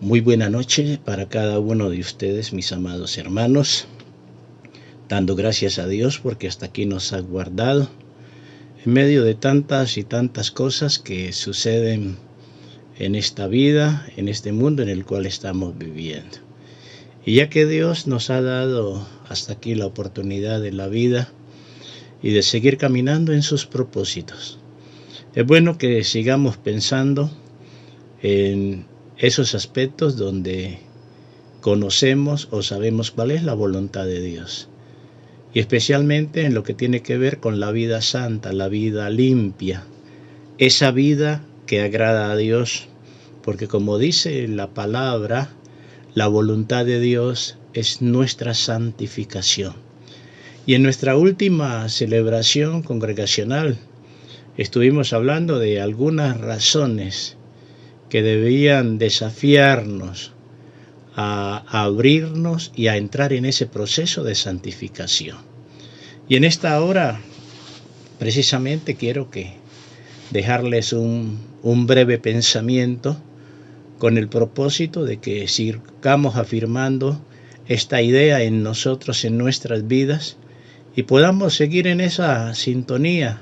Muy buena noche para cada uno de ustedes, mis amados hermanos, dando gracias a Dios porque hasta aquí nos ha guardado en medio de tantas y tantas cosas que suceden en esta vida, en este mundo en el cual estamos viviendo. Y ya que Dios nos ha dado hasta aquí la oportunidad de la vida y de seguir caminando en sus propósitos, es bueno que sigamos pensando en esos aspectos donde conocemos o sabemos cuál es la voluntad de Dios, y especialmente en lo que tiene que ver con la vida santa, la vida limpia, esa vida que agrada a Dios, porque como dice la palabra, la voluntad de Dios es nuestra santificación. Y en nuestra última celebración congregacional estuvimos hablando de algunas razones que debían desafiarnos a abrirnos y a entrar en ese proceso de santificación. Y en esta hora precisamente quiero dejarles un breve pensamiento con el propósito de que sigamos afirmando esta idea en nosotros, en nuestras vidas, y podamos seguir en esa sintonía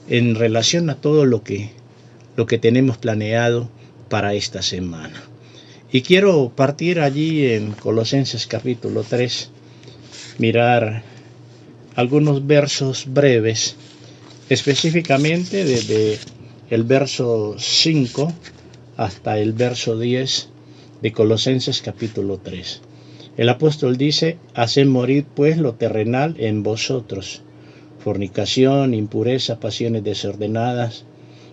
en relación a todo lo que tenemos planeado para esta semana. Y quiero partir allí en Colosenses capítulo 3, mirar algunos versos breves, específicamente desde el verso 5 hasta el verso 10 de Colosenses capítulo 3. El apóstol dice: haced morir pues lo terrenal en vosotros, fornicación, impureza, pasiones desordenadas,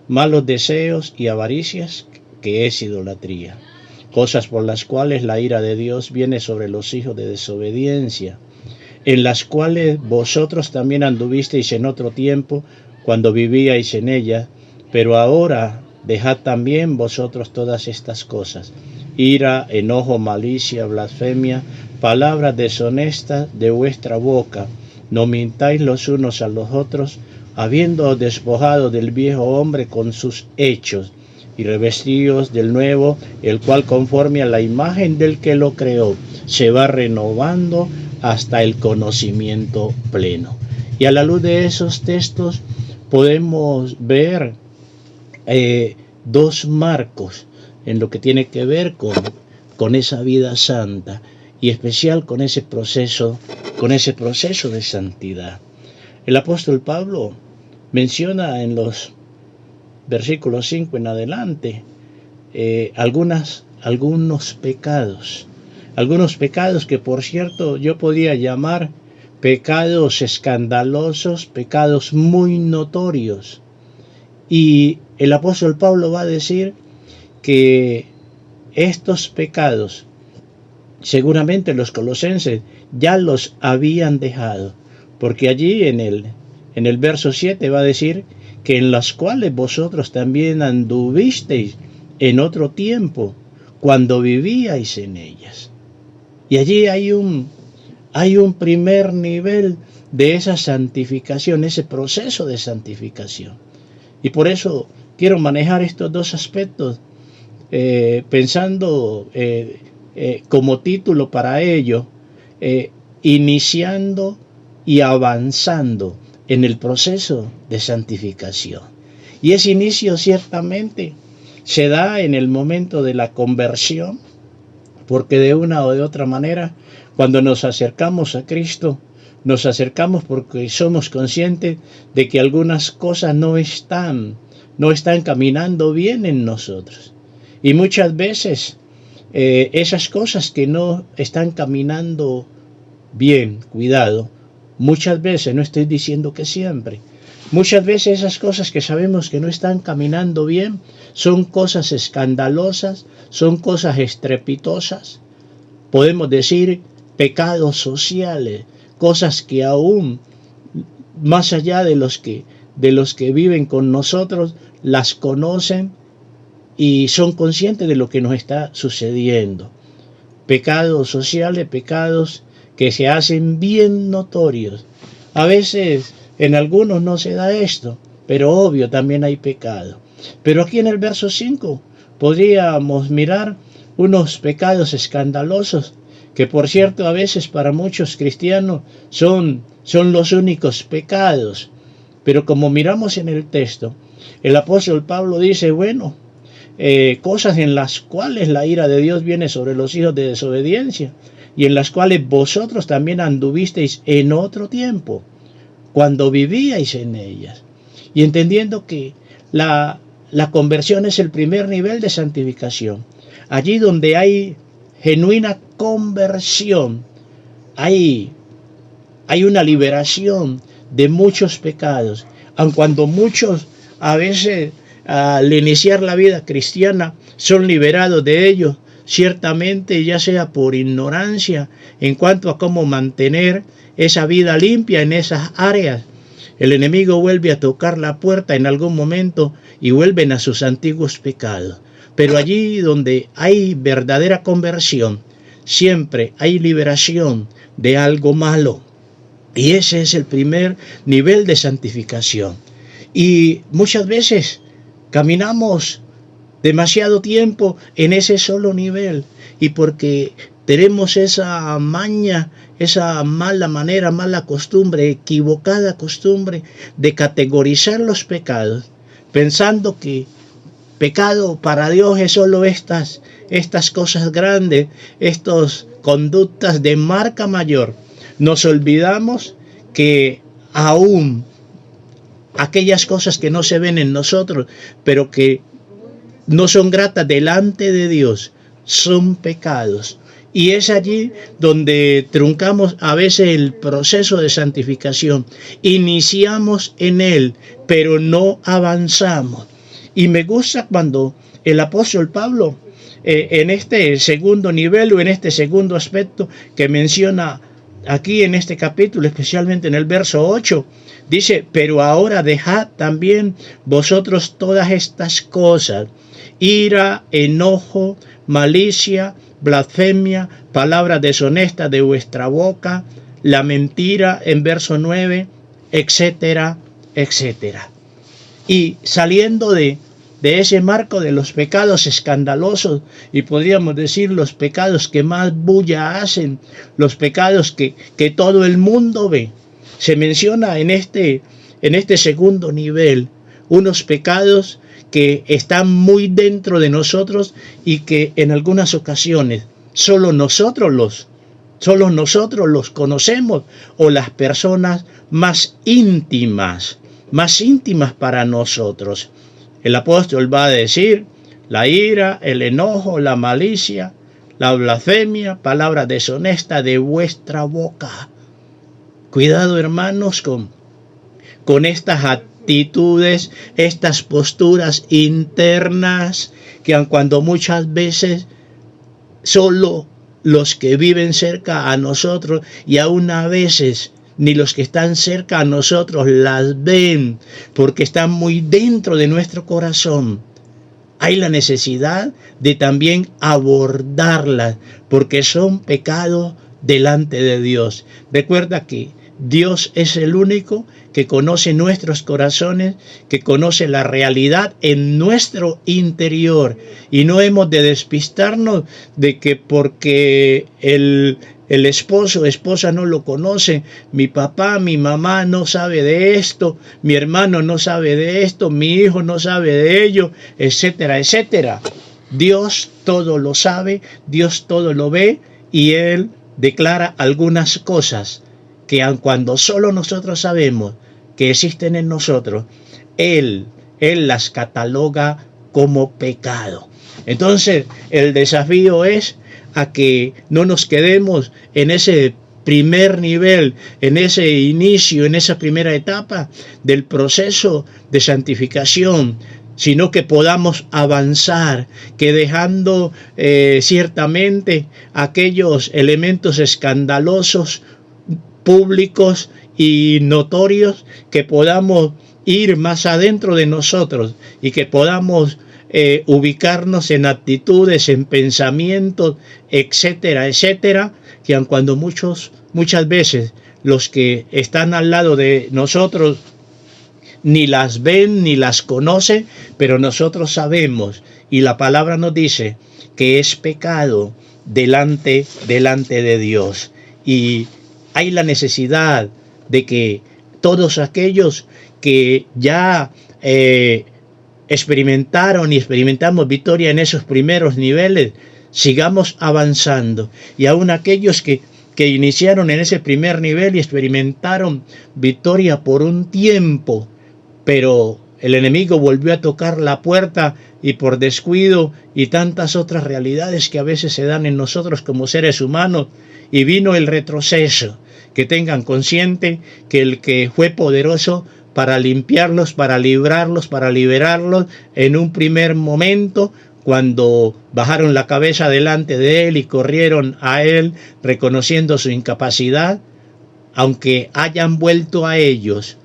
malos deseos y avaricias, que es idolatría, cosas por las cuales la ira de Dios viene sobre los hijos de desobediencia, en las cuales vosotros también anduvisteis en otro tiempo, cuando vivíais en ella, pero ahora dejad también vosotros todas estas cosas: ira, enojo, malicia, blasfemia, palabras deshonestas de vuestra boca. No mintáis los unos a los otros, habiendo despojado del viejo hombre con sus hechos, y revestidos del nuevo, el cual conforme a la imagen del que lo creó, se va renovando hasta el conocimiento pleno. Y a la luz de esos textos podemos ver dos marcos en lo que tiene que ver con esa vida santa, y especial con ese proceso de santidad. El apóstol Pablo menciona en los versículos 5 en adelante algunos pecados que, por cierto, yo podía llamar pecados escandalosos, pecados muy notorios. Y el apóstol Pablo va a decir que estos pecados seguramente los colosenses ya los habían dejado, porque allí en el verso 7 va a decir que en las cuales vosotros también anduvisteis en otro tiempo, cuando vivíais en ellas. Y allí hay un primer nivel de esa santificación, ese proceso de santificación. Y por eso quiero manejar estos dos aspectos, pensando como título para ello, iniciando y avanzando en el proceso de santificación. Y ese inicio ciertamente se da en el momento de la conversión, porque de una o de otra manera, cuando nos acercamos a Cristo, nos acercamos porque somos conscientes de que algunas cosas no están caminando bien en nosotros. Y muchas veces esas cosas que no están caminando bien, cuidado, muchas veces, no estoy diciendo que siempre, muchas veces esas cosas que sabemos que no están caminando bien son cosas escandalosas, son cosas estrepitosas, podemos decir pecados sociales, cosas que aún más allá de los que viven con nosotros las conocen y son conscientes de lo que nos está sucediendo. Pecados sociales, pecados que se hacen bien notorios. A veces en algunos no se da esto, pero obvio también hay pecado. Pero aquí en el verso 5 podríamos mirar unos pecados escandalosos, que por cierto a veces para muchos cristianos son los únicos pecados. Pero como miramos en el texto, el apóstol Pablo dice, bueno, cosas en las cuales la ira de Dios viene sobre los hijos de desobediencia, y en las cuales vosotros también anduvisteis en otro tiempo, cuando vivíais en ellas. Y entendiendo que la conversión es el primer nivel de santificación. Allí donde hay genuina conversión, hay una liberación de muchos pecados. Aun cuando muchos a veces al iniciar la vida cristiana son liberados de ellos, ciertamente ya sea por ignorancia en cuanto a cómo mantener esa vida limpia en esas áreas, el enemigo vuelve a tocar la puerta en algún momento y vuelven a sus antiguos pecados. Pero allí donde hay verdadera conversión, siempre hay liberación de algo malo. Y ese es el primer nivel de santificación. Y muchas veces caminamos demasiado tiempo en ese solo nivel. Y porque tenemos esa maña, esa mala manera, mala costumbre, equivocada costumbre de categorizar los pecados, pensando que pecado para Dios es solo estas cosas grandes, estas conductas de marca mayor. Nos olvidamos que aún aquellas cosas que no se ven en nosotros, pero que no son gratas delante de Dios, son pecados. Y es allí donde truncamos a veces el proceso de santificación. Iniciamos en él, pero no avanzamos. Y me gusta cuando el apóstol Pablo, en este segundo nivel o en este segundo aspecto que menciona aquí en este capítulo, especialmente en el verso 8, dice, pero ahora dejad también vosotros todas estas cosas, ira, enojo, malicia, blasfemia, palabras deshonestas de vuestra boca, la mentira en verso 9, etcétera, etcétera. Y saliendo de ese marco de los pecados escandalosos, y podríamos decir los pecados que más bulla hacen, los pecados que todo el mundo ve, se menciona en este segundo nivel unos pecados que están muy dentro de nosotros y que en algunas ocasiones solo nosotros los conocemos, o las personas más íntimas para nosotros. El apóstol va a decir la ira, el enojo, la malicia, la blasfemia, palabras deshonestas de vuestra boca. Cuidado, hermanos, con estas actitudes, estas posturas internas, que aun cuando muchas veces solo los que viven cerca a nosotros, y aún a veces ni los que están cerca a nosotros las ven, porque están muy dentro de nuestro corazón, hay la necesidad de también abordarlas, porque son pecados delante de Dios. Recuerda que Dios es el único que conoce nuestros corazones, que conoce la realidad en nuestro interior, y no hemos de despistarnos de que porque el esposo o esposa no lo conoce, mi papá, mi mamá no sabe de esto, mi hermano no sabe de esto, mi hijo no sabe de ello, etcétera, etcétera. Dios todo lo sabe, Dios todo lo ve, y Él declara algunas cosas que aun cuando solo nosotros sabemos que existen en nosotros, Él las cataloga como pecado. Entonces, el desafío es a que no nos quedemos en ese primer nivel, en ese inicio, en esa primera etapa del proceso de santificación, sino que podamos avanzar, que dejando ciertamente aquellos elementos escandalosos, públicos y notorios, que podamos ir más adentro de nosotros y que podamos ubicarnos en actitudes, en pensamientos, etcétera, etcétera, que aun cuando muchas veces los que están al lado de nosotros ni las ven ni las conocen, pero nosotros sabemos y la palabra nos dice que es pecado delante de Dios. Y hay la necesidad de que todos aquellos que ya experimentaron y experimentamos victoria en esos primeros niveles, sigamos avanzando. Y aún aquellos que iniciaron en ese primer nivel y experimentaron victoria por un tiempo, pero el enemigo volvió a tocar la puerta y por descuido y tantas otras realidades que a veces se dan en nosotros como seres humanos, y vino el retroceso. Que tengan consciente que el que fue poderoso para limpiarlos, para librarlos, para liberarlos en un primer momento, cuando bajaron la cabeza delante de él y corrieron a él reconociendo su incapacidad, aunque hayan vuelto a ellos,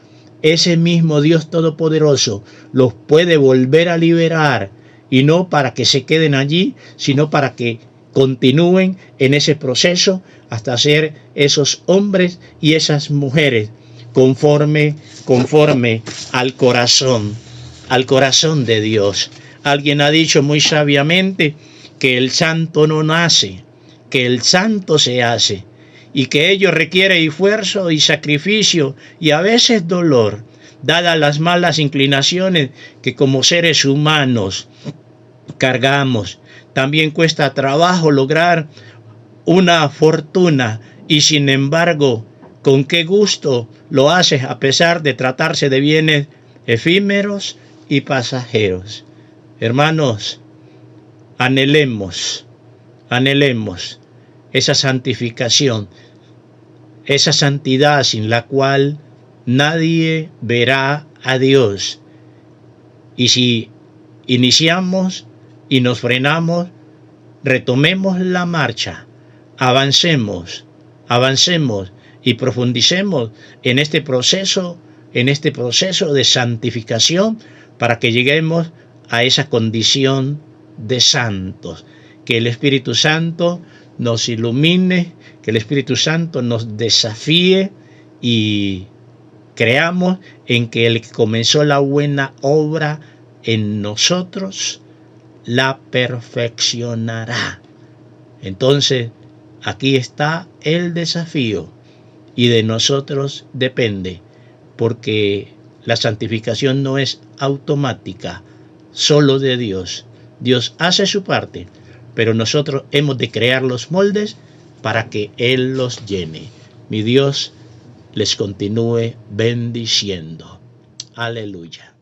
ese mismo Dios Todopoderoso los puede volver a liberar, y no para que se queden allí, sino para que continúen en ese proceso hasta ser esos hombres y esas mujeres conforme al corazón de Dios. Alguien ha dicho muy sabiamente que el santo no nace, que el santo se hace, y que ello requiere esfuerzo y sacrificio y a veces dolor, dadas las malas inclinaciones que como seres humanos cargamos. También cuesta trabajo lograr una fortuna, y sin embargo, con qué gusto lo haces a pesar de tratarse de bienes efímeros y pasajeros. Hermanos, anhelemos esa santificación, esa santidad sin la cual nadie verá a Dios. Y si iniciamos y nos frenamos, retomemos la marcha, avancemos y profundicemos en este proceso de santificación, para que lleguemos a esa condición de santos. Que el Espíritu Santo nos ilumine, que el Espíritu Santo nos desafíe, y creamos en que el que comenzó la buena obra en nosotros la perfeccionará. Entonces, aquí está el desafío, y de nosotros depende, porque la santificación no es automática, solo de Dios. Dios hace su parte, pero nosotros hemos de crear los moldes para que Él los llene. Mi Dios les continúe bendiciendo. Aleluya.